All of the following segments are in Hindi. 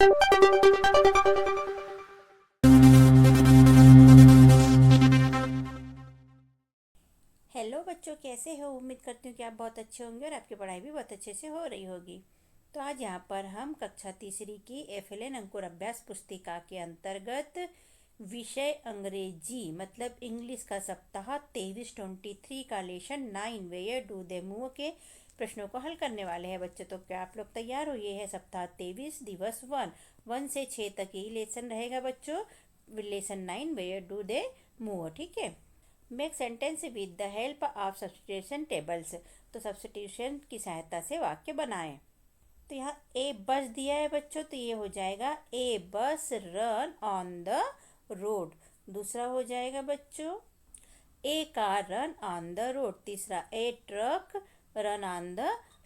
हेलो बच्चों, कैसे हो। उम्मीद करती हूँ कि आप बहुत अच्छे होंगे और आपकी पढ़ाई भी बहुत अच्छे से हो रही होगी। तो आज यहाँ पर हम कक्षा तीसरी की FLN अंकुर अभ्यास पुस्तिका के अंतर्गत विषय अंग्रेजी मतलब इंग्लिश का सप्ताह 23-23 का lesson 9 where do they move के प्रश्नों को हल करने वाले हैं बच्चों। तो क्या आप लोग तैयार हो। ये है सप्ताह 23 दिवस 1 से 6 तक यही लेसन रहेगा बच्चों। Lesson 9 where do they move, ठीक है। Make sentence with the help of substitution tables. तो सब्स्टिट्यूशन की सहायता से वाक्य बनाएं। तो यहाँ ए बस दिया है बच्चों, तो ये हो जाएगा ए bus run on the road. दूसरा हो जाएगा बच्चों a car run on the road. तीसरा a truck run on the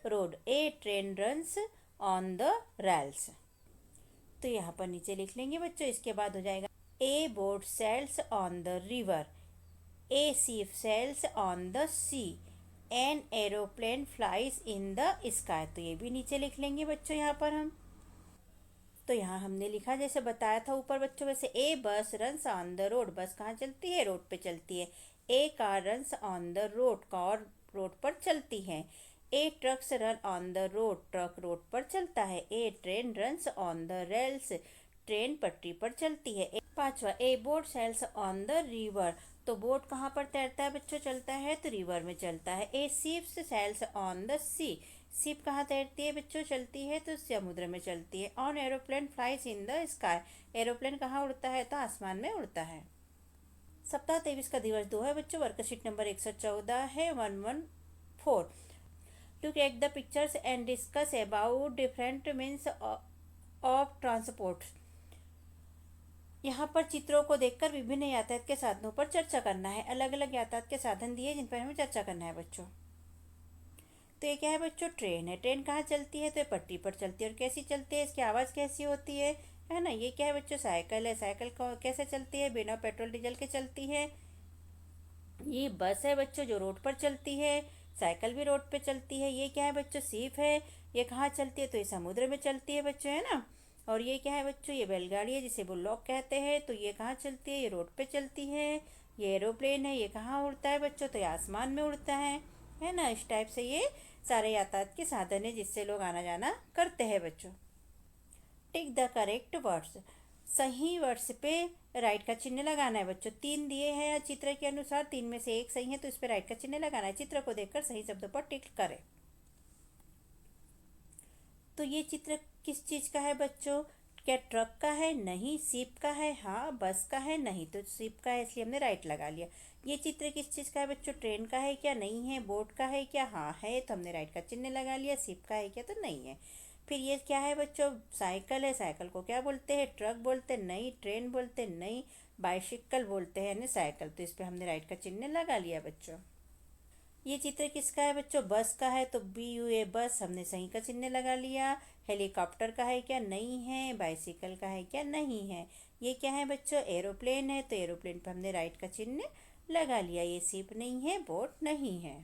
road. A train runs on the rails. तो यहाँ पर नीचे लिख लेंगे बच्चों। इसके बाद हो जाएगा a boat sails on the river. A ship sails on the sea. An aeroplane flies in the sky। तो ये भी नीचे लिख लेंगे बच्चों यहाँ पर हम। तो यहाँ हमने लिखा जैसे बताया था ऊपर बच्चों, वैसे ए बस रन्स ऑन द रोड। बस कहाँ चलती है? रोड पे चलती है। A car runs on the road. Car road पर चलती है। A trucks run on the road. Truck road पर चलता है। A train runs on the rails. Train पटरी पर चलती है। पांचवा a boat sails on the river. तो बोट कहाँ पर तैरता है बच्चों? चलता है तो रिवर में चलता है। A ships sails on the sea. Ship कहाँ तैरती है बच्चों? चलती है तो समुद्र में चलती है। On aeroplane flies in the sky. Aeroplane कहाँ उड़ता है? तो आसमान में उड़ता है। सप्ताह 23 का दिवस 2 है बच्चों। वर्कशीट नंबर 114 है 114। Look at the pictures and discuss about different means of transport. यहाँ पर चित्रों को देखकर विभिन्न यातायात के साधनों पर चर्चा करना है। अलग अलग यातायात के साधन दिए जिन पर हमें चर्चा करना है बच्चों। तो ये क्या है बच्चों? ट्रेन है। ट्रेन कहाँ चलती है? तो ये पटरी पर चलती है। और कैसी चलती है? इसकी आवाज़ कैसी होती है ना। ये क्या है बच्चों? साइकिल है। साइकिल कैसे चलती है? बिना पेट्रोल डीजल के चलती है। ये बस है बच्चों जो रोड पर चलती है। साइकिल भी रोड पे चलती है। ये क्या है बच्चों? शिप है। ये कहाँ चलती है? तो ये समुद्र में चलती है बच्चों, है ना। और ये क्या है बच्चों? ये बैलगाड़ी है जिसे बुल्लॉक कहते हैं। तो ये कहाँ चलती है? ये रोड पे चलती है। ये एरोप्लेन है। ये कहाँ उड़ता है बच्चों? तो ये आसमान में उड़ता है ना। इस टाइप से ये सारे यातायात के साधन है जिससे लोग आना जाना करते हैं बच्चों। Tick the correct words. सही वर्ड्स पे राइट का चिन्ह लगाना है बच्चों। 3 दिए हैं चित्र के अनुसार, 3 में से एक सही है तो इस पर राइट का चिन्ह लगाना है। चित्र को देखकर सही शब्दों पर टिक करें। तो ये चित्र किस चीज़ का है बच्चों? क्या ट्रक का है? नहीं। शिप का है? हाँ। बस का है? नहीं। तो शिप का है इसलिए हमने राइट लगा लिया। ये चित्र किस चीज़ का है बच्चों? ट्रेन का है क्या? नहीं है। बोट का है क्या? हाँ है, तो हमने राइट का चिन्ह लगा लिया। शिप का है क्या? तो नहीं है। फिर ये क्या है बच्चों? साइकिल है। साइकिल को क्या बोलते हैं? ट्रक बोलते नहीं। ट्रेन बोलते नहीं। बाइसिकल बोलते हैं यानी साइकिल। तो इस पर हमने राइट का चिन्ह लगा लिया बच्चों। ये चित्र किसका है बच्चों? बस का है तो BUA बस, हमने सही का चिन्ह लगा लिया। हेलीकॉप्टर का है क्या? नहीं है। बाइसिकल का है क्या? नहीं है। ये क्या है बच्चों? एरोप्लेन है तो एरोप्लेन पर हमने राइट का चिन्ह लगा लिया। ये शिप नहीं है, बोट नहीं है।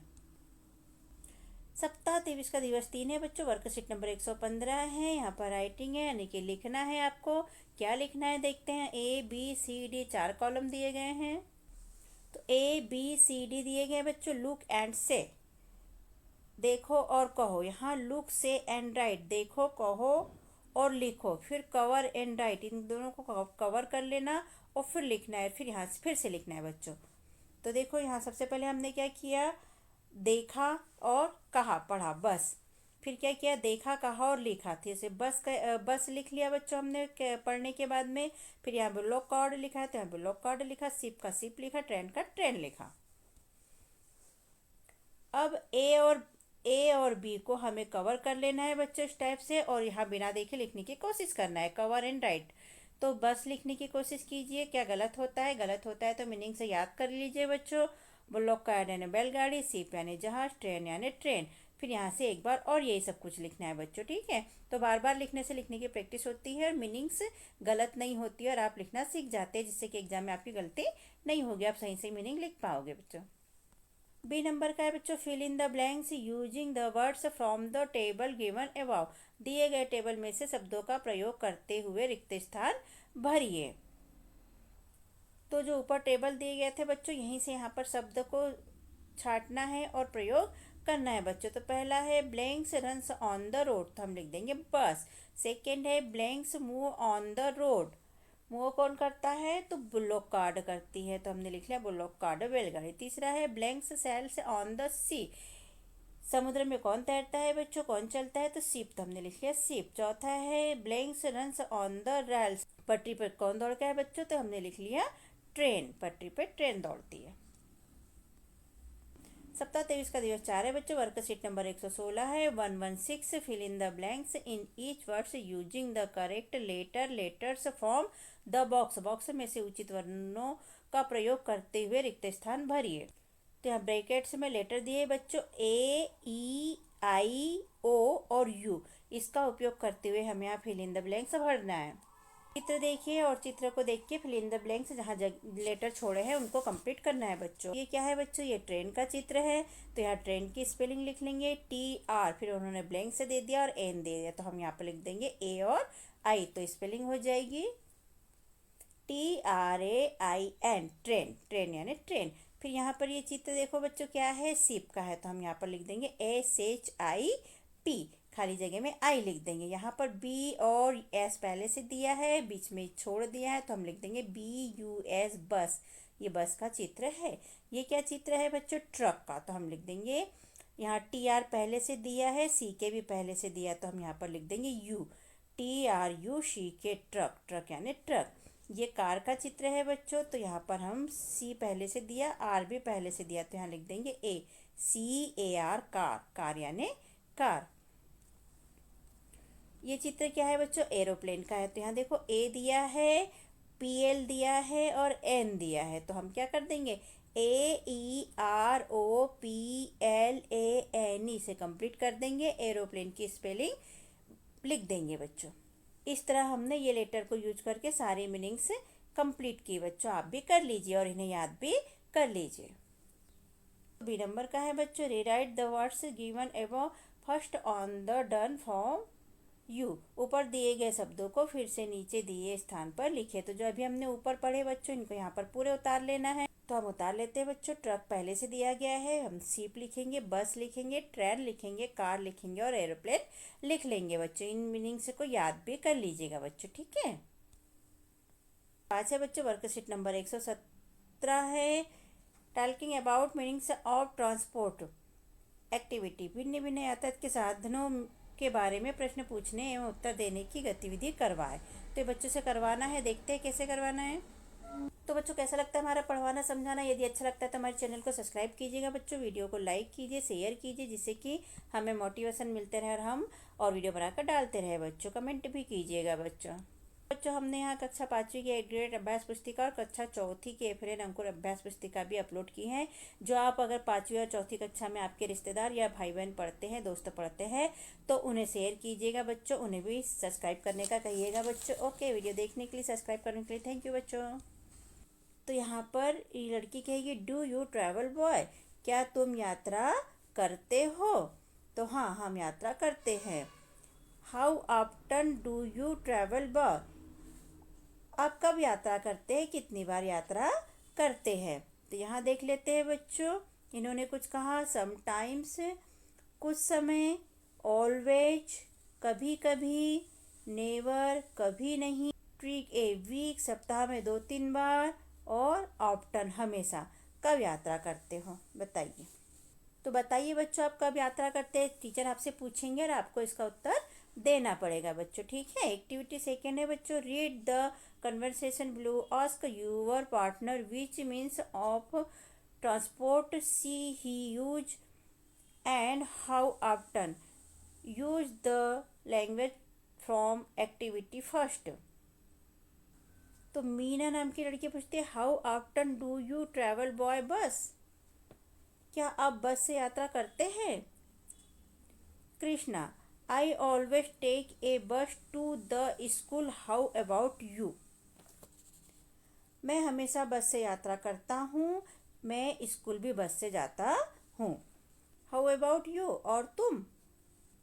सप्ताह 23 का दिवस 3 है बच्चों। वर्कशीट नंबर 115 है। यहाँ पर राइटिंग है यानी कि लिखना है आपको। क्या लिखना है देखते हैं। ABCD 4 कॉलम दिए गए हैं। तो ABCD दिए गए बच्चों। लुक एंड से, देखो और कहो। यहाँ लुक से एंड राइट, देखो कहो और लिखो। फिर कवर एंड राइट, इन दोनों को कवर कर लेना और फिर लिखना है। फिर यहाँ से फिर से लिखना है बच्चों। तो देखो यहाँ सबसे पहले हमने क्या किया? देखा और कहा, पढ़ा बस। फिर क्या किया? देखा, कहा और लिखा। थे से बस का बस लिख लिया बच्चों हमने पढ़ने के बाद में। फिर यहाँ ब्लॉक कार्ड लिखा है तो यहाँ ब्लॉक कार्ड लिखा। शिप का शिप लिखा। ट्रेन का ट्रेन लिखा। अब ए और बी को हमें कवर कर लेना है बच्चों इस टाइप से, और यहाँ बिना देखे लिखने की कोशिश करना है। Cover and right. तो बस लिखने की कोशिश कीजिए। क्या गलत होता है? गलत होता है तो मीनिंग से याद कर लीजिए बच्चों। ब्लॉक कार्ड यानी बैलगाड़ी। शिप यानी जहाज। ट्रेन यानी ट्रेन। फिर यहाँ से एक बार और यही सब कुछ लिखना है बच्चों, ठीक है। तो बार बार लिखने से लिखने की प्रैक्टिस होती है और मीनिंग्स गलत नहीं होती है और आप लिखना सीख जाते हैं, जिससे कि एग्जाम में आपकी गलती नहीं होगी। आप सही से मीनिंग लिख पाओगे बच्चों। बी नंबर का है बच्चों, fill in the blanks using the words from the table given above. दिए गए टेबल में से शब्दों का प्रयोग करते हुए रिक्त स्थान भरिए। तो जो ऊपर टेबल दिए गए थे बच्चों, यहीं से यहाँ पर शब्द को छांटना है और प्रयोग करना है बच्चों। तो पहला है blanks runs on the road, तो हम लिख देंगे बस। सेकेंड है blanks move on the road, move कौन करता है, तो बुलोक कार्ड करती है, तो हमने लिख लिया बुलोक कार्ड बैलगाड़ी। तीसरा है ब्लैंक्स सेल्स ऑन द सी, समुद्र में कौन तैरता है बच्चों, कौन चलता है, तो शिप, तो हमने लिख लिया शिप। चौथा है blanks runs on the rails, पटरी पर कौन दौड़ता है बच्चों, तो हमने लिख लिया ट्रेन, पटरी पर ट्रेन दौड़ती है। सप्ताह 23 का दिवस 4 है बच्चों। वर्कशीट नंबर 116 है। 116 fill in the blanks in each words using the correct letters from the box, box में से उचित वर्णों का प्रयोग करते हुए रिक्त स्थान भरिए। तो यहाँ ब्रैकेट्स में लेटर दिए बच्चों A, E, I, O और U, इसका उपयोग करते हुए हमें यहाँ फिल इन द ब्लैंक्स भरना है। चित्र देखिए और चित्र को देख के फिल इन द ब्लैंक्स जहाँ लेटर छोड़े हैं उनको कंप्लीट करना है बच्चों। ये क्या है बच्चों, ये ट्रेन का चित्र है, तो यहाँ ट्रेन की स्पेलिंग लिख लेंगे TR, फिर उन्होंने ब्लैंक से दे दिया और N दे दिया, तो हम यहाँ पर लिख देंगे A और I, तो स्पेलिंग हो जाएगी TRAIN, ट्रेन, ट्रेन यानी ट्रेन। फिर यहाँ पर ये चित्र देखो बच्चों क्या है, शिप का है, तो हम यहाँ पर लिख देंगे SHIP, खाली जगह में आई लिख देंगे। यहाँ पर B और S पहले से दिया है, बीच में छोड़ दिया है, तो हम लिख देंगे BUS, बस, ये बस का चित्र है। ये क्या चित्र है बच्चों, ट्रक का, तो हम लिख देंगे यहाँ TR पहले से दिया है, CK भी पहले से दिया, तो हम यहाँ पर लिख देंगे TRUCK, ट्रक, ट्रक यानी ट्रक। ये कार का चित्र है बच्चों, तो यहाँ पर हम C पहले से दिया, R भी पहले से दिया, तो यहाँ लिख देंगे CAR, कार, कार यानी कार। ये चित्र क्या है बच्चों, एरोप्लेन का है, तो यहाँ देखो A दिया है, PL दिया है और N दिया है, तो हम क्या कर देंगे AEROPLANE से कंप्लीट कर देंगे, एरोप्लेन की स्पेलिंग लिख देंगे बच्चों। इस तरह हमने ये लेटर को यूज करके सारी मीनिंग्स कंप्लीट की बच्चों, आप भी कर लीजिए और इन्हें याद भी कर लीजिए। बी नंबर का है बच्चों, rewrite the words given above first on the done form you, ऊपर दिए गए शब्दों को फिर से नीचे दिए स्थान पर लिखे। तो जो अभी हमने ऊपर पढ़े बच्चों, इनको यहाँ पर पूरे उतार लेना है, तो हम उतार लेते हैं बच्चों। ट्रक पहले से दिया गया है, हम शिप लिखेंगे, बस लिखेंगे, ट्रेन लिखेंगे, कार लिखेंगे और एरोप्लेन लिख लेंगे बच्चों। इन मीनिंग्स को याद भी कर लीजिएगा बच्चों, ठीक है। 5 है बच्चों, वर्कशीट नंबर 117 है। Talking about meanings of transport activity, भिन्न भिन्न यातायात के साधनों के बारे में प्रश्न पूछने एवं उत्तर देने की गतिविधि करवाए। तो ये बच्चों से करवाना है, देखते हैं कैसे करवाना है। तो बच्चों कैसा लगता है हमारा पढ़वाना समझाना, यदि अच्छा लगता है तो हमारे चैनल को सब्सक्राइब कीजिएगा बच्चों, वीडियो को लाइक कीजिए, शेयर कीजिए, जिससे कि हमें मोटिवेशन मिलते रहे और हम और वीडियो बनाकर डालते रहे बच्चों। कमेंट भी कीजिएगा बच्चों। बच्चों हमने यहाँ कक्षा 5वीं की ग्रेड अभ्यास पुस्तिका और कक्षा 4थी की एफएलएन अंकुर अभ्यास पुस्तिका भी अपलोड की हैं। जो आप अगर 5वीं और 4थी कक्षा में आपके रिश्तेदार या भाई बहन पढ़ते हैं, दोस्त पढ़ते हैं, तो उन्हें शेयर कीजिएगा बच्चों, उन्हें भी सब्सक्राइब करने का कहिएगा बच्चों। ओके, वीडियो देखने के लिए, सब्सक्राइब करने के लिए थैंक यू बच्चों। तो यहाँ पर ये लड़की कहेगी, डू यू ट्रैवल बॉय, क्या तुम यात्रा करते हो, तो हाँ हम यात्रा करते हैं। How often do you travel boy, आप कब यात्रा करते हैं, कितनी बार यात्रा करते हैं। तो यहाँ देख लेते हैं बच्चों, इन्होंने कुछ कहा, समटाइम्स कुछ समय, ऑलवेज कभी कभी, नेवर कभी नहीं, ट्रिक ए वीक सप्ताह में 2-3 बार, और ऑफ्टन हमेशा। कब यात्रा करते हो बताइए। तो बताइए बच्चों आप कब यात्रा करते हैं, टीचर आपसे पूछेंगे और आपको इसका उत्तर देना पड़ेगा बच्चों, ठीक है। एक्टिविटी सेकेंड है बच्चों, read the conversation below, ask your partner which means of transport she he use and how often, use the language from activity first. तो मीना नाम की लड़की पूछती है, how often do you travel by bus, क्या आप बस से यात्रा करते हैं। Krishna, I always take a bus to the school, how about you, मैं हमेशा बस से यात्रा करता हूँ, मैं स्कूल भी बस से जाता हूँ। हाउ अबाउट यू, और तुम?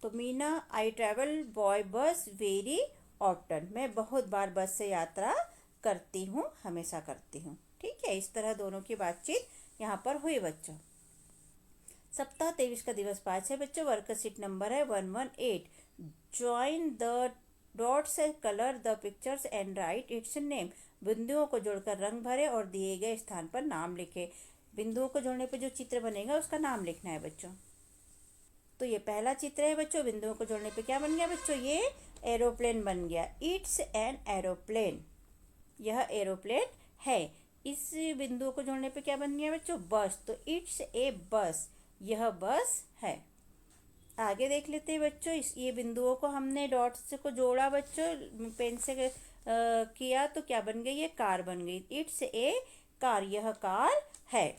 तो मीना, आई ट्रैवल बाय बस वेरी ऑफ्टन, मैं बहुत बार बस से यात्रा करती हूँ, हमेशा करती हूँ। ठीक है, इस तरह दोनों की बातचीत यहाँ पर हुई बच्चों। सप्ताह 23 का दिवस 5 है बच्चों। वर्कशीट नंबर है 118। Join the dots, colour the pictures and right it's name. बिंदुओं को जोड़कर रंग भरे और दिए गए स्थान पर नाम लिखे। बिंदुओं को जोड़ने पर जो चित्र बनेगा उसका नाम लिखना है बच्चों। तो ये पहला चित्र है बच्चों। बिंदुओं को जोड़ने पे क्या बन गया बच्चों? ये एरोप्लेन बन गया। इट्स एन एरोप्लेन, यह एरोप्लेन है। इस बिंदुओं को जोड़ने पे क्या बन गया बच्चों? बस, तो इट्स ए बस, यह बस है। आगे देख लेते हैं बच्चों। इस ये बिंदुओं को हमने डॉट्स को जोड़ा बच्चों, पेन से किया, तो क्या बन गई? ये कार बन गई। इट्स ए कार, यह कार है।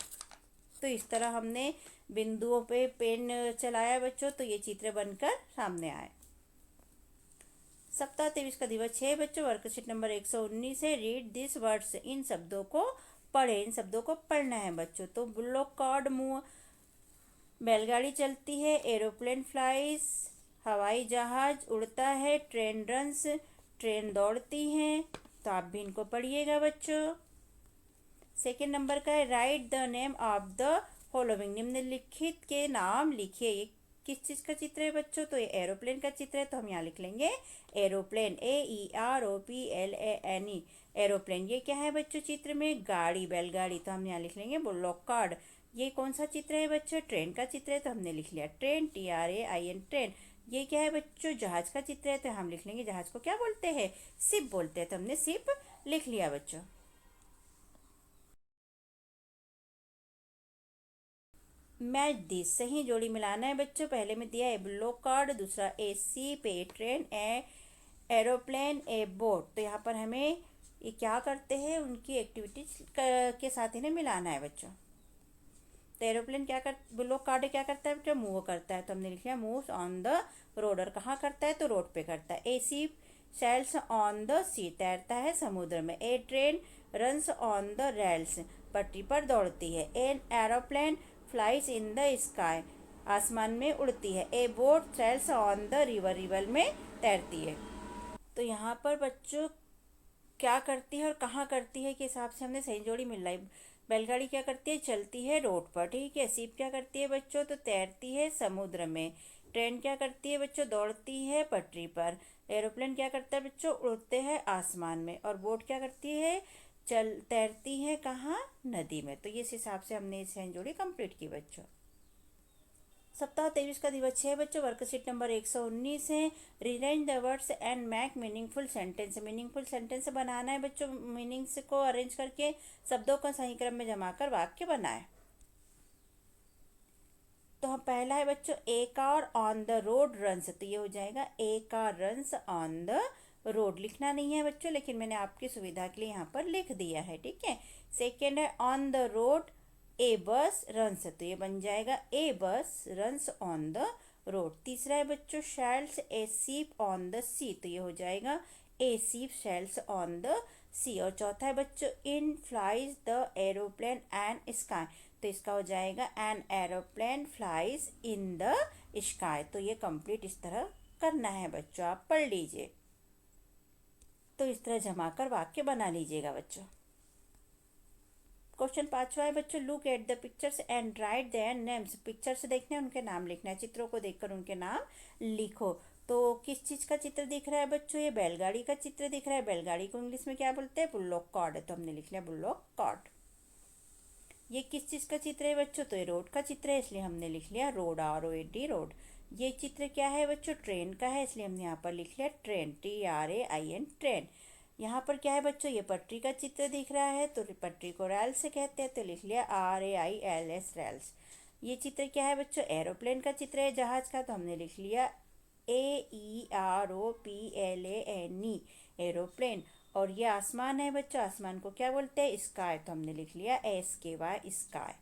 तो इस तरह हमने बिंदुओं पे पेन चलाया बच्चों, तो ये चित्र बनकर सामने आए। सप्ताह 23 का दिवस 6 बच्चों। वर्कशीट नंबर 119 है। रीड दिस वर्ड्स, इन शब्दों को पढ़े, इन शब्दों को पढ़ना है बच्चों। तो बुल्लोक कार्ड मूव, बैलगाड़ी चलती है। एरोप्लेन फ्लाइज, हवाई जहाज उड़ता है। ट्रेन रन्स, ट्रेन दौड़ती है। तो आप भी इनको पढ़िएगा बच्चों। सेकेंड नंबर का है right the name of the following, निम्नलिखित के नाम लिखिए। ये किस चीज़ का चित्र है बच्चों? तो ये एरोप्लेन का चित्र है, तो हम यहाँ लिख लेंगे एरोप्लेन, AEROPLANE, एरोप्लेन। ये क्या है बच्चों चित्र में? गाड़ी, बैलगाड़ी, तो हम यहाँ लिख लेंगे बुल्लोक कार्ट। ये कौन सा चित्र है बच्चों? ट्रेन का चित्र है, तो हमने लिख लिया ट्रेन, TRAIN, ट्रेन। ये क्या है बच्चों? जहाज का चित्र है, तो हम लिख लेंगे जहाज को क्या बोलते हैं? शिप बोलते हैं, तो हमने शिप लिख लिया बच्चों। मैच दिस, सही जोड़ी मिलाना है बच्चों। पहले में दिया है बुल्लोक कार्ट, दूसरा ए शिप, ए ट्रेन, एरोप्लेन, ए बोट। तो यहाँ पर हमें ये क्या करते हैं, उनकी एक्टिविटीज के साथ इन्हें मिलाना है बच्चों। तो एरोप्लेन क्या कर, बुल्लोक कार्ट क्या करता है बच्चों? मूव करता है, तो हमने लिख लिया मूव्स ऑन द रोड। और कहाँ करता है? तो रोड पे करता है। A ship sails on the sea, तैरता है समुद्र में। A train runs on the rails, पटरी पर दौड़ती है। An aeroplane flies in the sky, आसमान में उड़ती है। A boat sails on the river, river में तैरती है। तो यहाँ पर बच्चों क्या करती है और कहाँ करती है के हिसाब से हमने सही जोड़ी मिल रहा है। बैलगाड़ी क्या करती है? चलती है रोड पर, ठीक है। शिप क्या करती है बच्चों? तो तैरती है समुद्र में। ट्रेन क्या करती है बच्चों? दौड़ती है पटरी पर। एरोप्लेन क्या करता है बच्चों? उड़ते हैं आसमान में। और बोट क्या करती है? तैरती है कहाँ? नदी में। तो इस हिसाब से हमने ये सही जोड़ी कंप्लीट की बच्चों। सप्ताह 23 का दिवस 6 बच्चों। वर्कशीट नंबर 119 है। Rearrange the words and make meaningful sentence, meaningful sentence बनाना है बच्चों। मीनिंग्स को अरेंज करके शब्दों को सही क्रम में जमा कर वाक्य बनाए। तो हम पहला है बच्चों a car on the road runs, तो ये हो जाएगा a car runs on the road. लिखना नहीं है बच्चों, लेकिन मैंने आपकी सुविधा के लिए यहाँ पर लिख दिया है, ठीक है। सेकेंड है ऑन द रोड ए बस रन्स, तो ये बन जाएगा ए बस रन्स ऑन द रोड। तीसरा है बच्चों शैल्स ए सीप ऑन द सी, तो ये हो जाएगा ए सीप शैल्स ऑन द सी। और चौथा है बच्चों in flies the aeroplane and sky, तो इसका हो जाएगा an aeroplane flies in the sky. तो ये कंप्लीट इस तरह करना है बच्चों, आप पढ़ लीजिए। तो इस तरह जमा कर वाक्य बना लीजिएगा बच्चों। क्वेश्चन 5वां है बच्चों look at the pictures and right their names, pictures देखने उनके नाम लिखना है। चित्रों को देखकर उनके नाम लिखो। तो किस चीज़ का चित्र दिख रहा है बच्चों? ये बैलगाड़ी का चित्र दिख रहा है। बैलगाड़ी को इंग्लिश में क्या बोलते हैं? बुल्लोक कार्ट, तो हमने लिख लिया बुल्लोक कार्ट। ये किस चीज़ का चित्र है बच्चों? तो ये रोड का चित्र है, इसलिए हमने लिख लिया रोड, ROAD रोड। ये चित्र क्या है बच्चों? ट्रेन का है, इसलिए हमने यहाँ पर लिख लिया ट्रेन, TRAIN ट्रेन। यहाँ पर क्या है बच्चों? ये पटरी का चित्र दिख रहा है, तो पटरी को रैल्स से कहते हैं, तो लिख लिया RAILS रैल्स। ये चित्र क्या है बच्चों? एरोप्लेन का चित्र है, जहाज का, तो हमने लिख लिया AEROPLANE एरोप्लेन। और ये आसमान है बच्चों, आसमान को क्या बोलते हैं? स्काई, तो हमने लिख लिया SKY स्काई।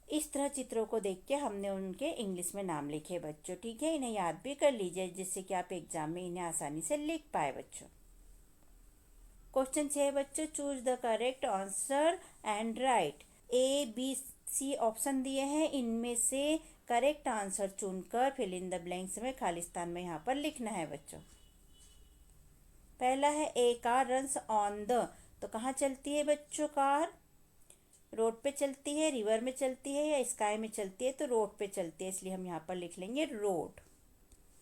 इस तरह चित्रों को देख के हमने उनके इंग्लिश में नाम लिखे बच्चों, ठीक है। इन्हें याद भी कर लीजिए, जिससे कि आप एग्जाम में इन्हें आसानी से लिख पाए बच्चों। क्वेश्चन 6 बच्चों, choose the correct answer and write. A B C option दिए हैं, इनमें से करेक्ट आंसर चुनकर फिल इन द ब्लैंक्स में खाली स्थान में यहाँ पर लिखना है बच्चों। पहला है a car runs on the, तो कहाँ चलती है बच्चों कार? रोड पे चलती है, रिवर में चलती है या स्काई में चलती है? तो रोड पे चलती है, इसलिए हम यहाँ पर लिख लेंगे रोड।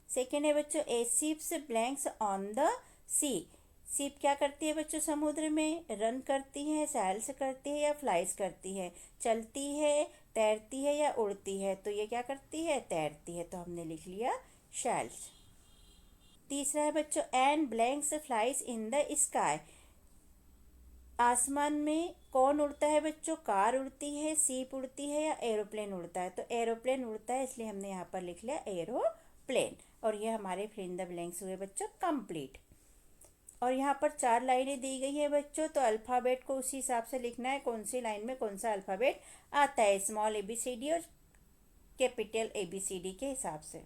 सेकेंड है बच्चों, a ships blanks on the sea. Ship क्या करती है बच्चों? समुद्र में रन करती है, सैल्स करती है या फ्लाइज करती है? चलती है, तैरती है या उड़ती है? तो ये क्या करती है? तैरती है, तो हमने लिख लिया शैल्स। तीसरा है बच्चों, an blanks flies in the sky. आसमान में कौन उड़ता है बच्चों? कार उड़ती है, सीप उड़ती है या एरोप्लेन उड़ता है? तो एरोप्लेन उड़ता है, इसलिए हमने यहाँ पर लिख लिया एरोप्लेन। और ये हमारे फिल इन द ब्लैंक्स हुए बच्चों कंप्लीट। और यहाँ पर 4 लाइनें दी गई है बच्चों, तो अल्फ़ाबेट को उसी हिसाब से लिखना है, कौन सी लाइन में कौन सा अल्फ़ाबेट आता है, स्मॉल ABCD और कैपिटल ABCD के हिसाब से।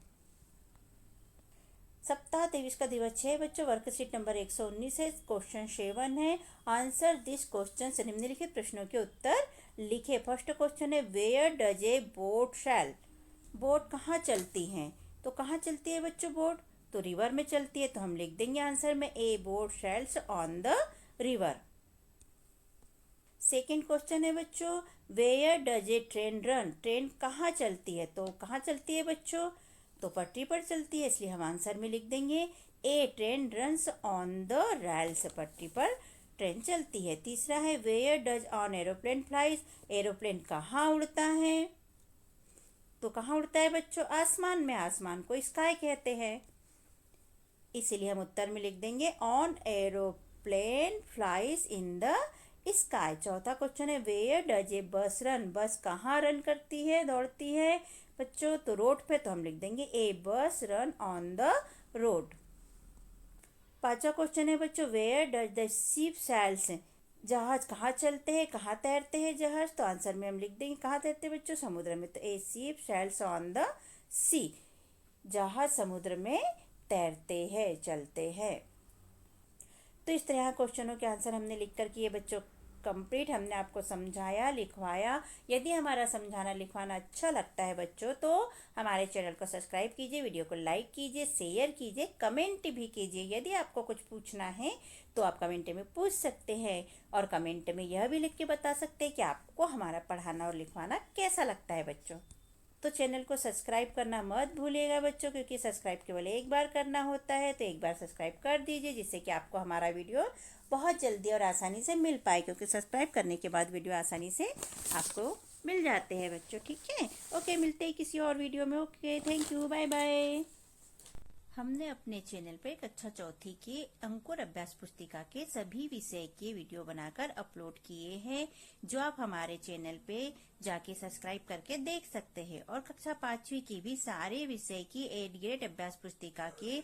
सप्ताह 23 का दिवस 6 बच्चों, वर्कशीट नंबर 119 है, क्वेश्चन 7 है। आंसर दिस क्वेश्चन, निम्नलिखित प्रश्नों के उत्तर लिखे। फर्स्ट क्वेश्चन है, where does a boat sail. Boat कहाँ चलती हैं? तो कहाँ चलती है बच्चों बोट? तो रिवर में चलती है, तो हम लिख देंगे आंसर में a boat sails on the river. Second question है बच्चों, where does a train run. Train कहाँ चलती है? तो कहाँ चलती है बच्चों? तो पटरी पर चलती है, इसलिए हम आंसर में लिख देंगे a train runs on the rails. पटरी पर ट्रेन चलती है। तीसरा है, where does on aeroplane flies. Aeroplane कहाँ उड़ता है? तो कहाँ उड़ता है बच्चों? आसमान में। आसमान को स्काई कहते हैं, इसीलिए हम उत्तर में लिख देंगे on aeroplane flies in the sky. चौथा क्वेश्चन है, where does A bus run. बस कहाँ रन करती है, दौड़ती है बच्चों? तो रोड पे, तो हम लिख देंगे a bus run on the road. पांचवा क्वेश्चन है बच्चों, where does the ship sails. जहाज कहाँ चलते हैं, कहाँ तैरते हैं जहाज? तो आंसर में हम लिख देंगे कहाँ तैरते हैं बच्चों? समुद्र में। तो a ship sails on the sea. जहाज समुद्र में तैरते हैं, चलते हैं। तो इस तरह क्वेश्चनों के आंसर हमने लिख कर किए बच्चों कंप्लीट। हमने आपको समझाया, लिखवाया। यदि हमारा समझाना लिखवाना अच्छा लगता है बच्चों, तो हमारे चैनल को सब्सक्राइब कीजिए, वीडियो को लाइक कीजिए, शेयर कीजिए, कमेंट भी कीजिए। यदि आपको कुछ पूछना है तो आप कमेंट में पूछ सकते हैं, और कमेंट में यह भी लिख के बता सकते हैं कि आपको हमारा पढ़ाना और लिखवाना कैसा लगता है बच्चों। तो चैनल को सब्सक्राइब करना मत भूलिएगा बच्चों, क्योंकि सब्सक्राइब केवल एक बार करना होता है, तो एक बार सब्सक्राइब कर दीजिए, जिससे कि आपको हमारा वीडियो बहुत जल्दी और आसानी से मिल पाए, क्योंकि सब्सक्राइब करने के बाद वीडियो आसानी से आपको मिल जाते हैं बच्चों। ठीक है, ओके, मिलते हैं किसी और वीडियो में। Okay, thank you, bye bye. हमने अपने चैनल पे कक्षा चौथी के अंकुर अभ्यास पुस्तिका के सभी विषय के वीडियो बनाकर अपलोड किए हैं, जो आप हमारे चैनल पे जाके सब्सक्राइब करके देख सकते हैं। और कक्षा 5वीं की भी सारे विषय की 8th ग्रेड अभ्यास पुस्तिका के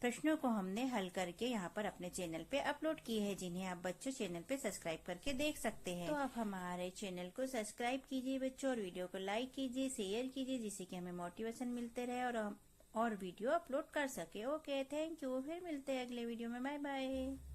प्रश्नों को हमने हल करके यहाँ पर अपने चैनल पे अपलोड किए हैं, जिन्हें आप बच्चों चैनल पे सब्सक्राइब करके देख सकते हैं। तो आप हमारे चैनल को सब्सक्राइब कीजिए बच्चों, और वीडियो को लाइक कीजिए, शेयर कीजिए, जिससे कि हमें मोटिवेशन मिलते रहे और वीडियो अपलोड कर सके। ओके, थैंक यू, फिर मिलते हैं अगले वीडियो में। Bye bye.